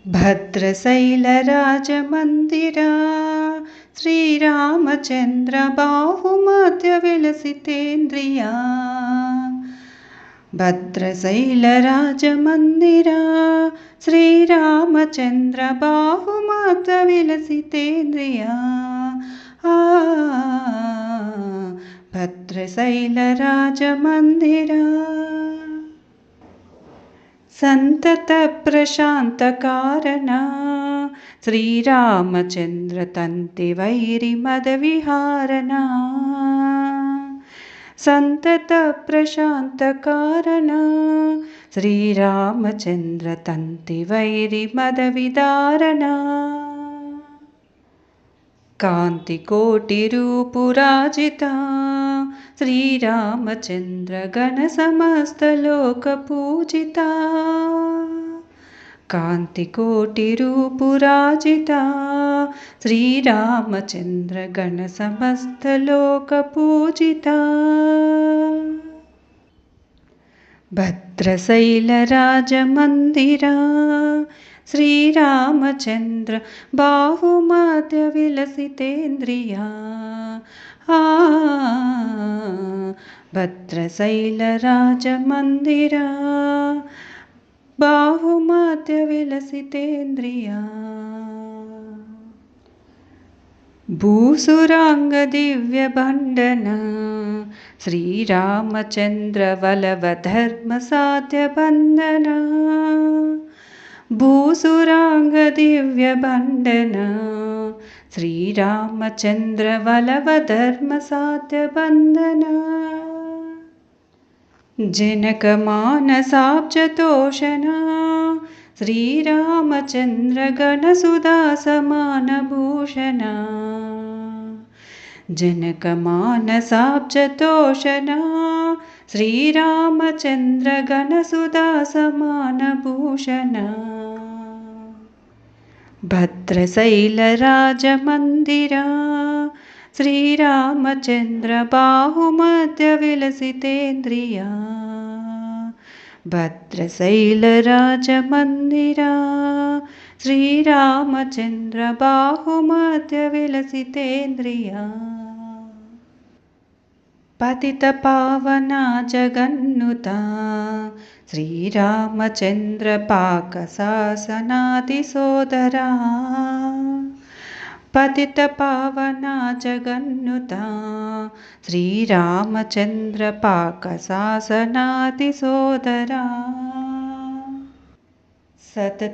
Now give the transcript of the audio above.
భద్రశైలరాజమందిరా శ్రీరామచంద్ర బాహుమధ్య విలసితేంద్రియా భద్రశైలరాజమందిరా శ్రీరామచంద్ర బాహుమధ్య విలసితేంద్రియా భద్రశైలరాజమందిరా సంతత ప్రశాంత కారణ శ్రీరామచంద్ర తంతి వైరి మద విహారణ సంతత ప్రశాంత కారణ శ్రీరామచంద్ర తంతి వైరి మద విదారణ కాంతి కోటి రూపురాజిత శ్రీరామచంద్ర గణ సమస్త లోక పూజిత కాంతి కోటి రూపురాజిత శ్రీరామచంద్ర గణ సమస్త లోక పూజిత భద్రశైలరాజమందిరా శ్రీరామచంద్ర బాహుమధ్య విలసితేంద్రియా భద్రశైలరాజమందిరా బాహుమధ్య విలసితేంద్రియా భూసురాంగ దివ్య బండన శ్రీరామచంద్ర వలవ ధర్మ సాధ్య బంధన భూసురాంగ దివ్య బండన శ్రీరామచంద్ర వలవ ధర్మ సాధ్య బంధన జనక మానసాబ్జతోషణ శ్రీరామచంద్ర గణ సుధా సమాన భూషణ జనక మానసాబ్జతోషణ శ్రీరామచంద్ర గణ సుధా సమాన భూషణ భద్రశైలరాజమందిరా శ్రీరామచంద్ర బాహుమధ్య విలసితేంద్రియా భద్రశైలరాజమందిరా శ్రీరామచంద్ర బాహుమధ్య విలసితేంద్రియా పతిత పావన జగన్నుత శ్రీరామచంద్ర పాక శాసనాది సోదరా పతిత పావన జగన్నుత శ్రీరామచంద్ర పాక శాసనాది సోదరా సతత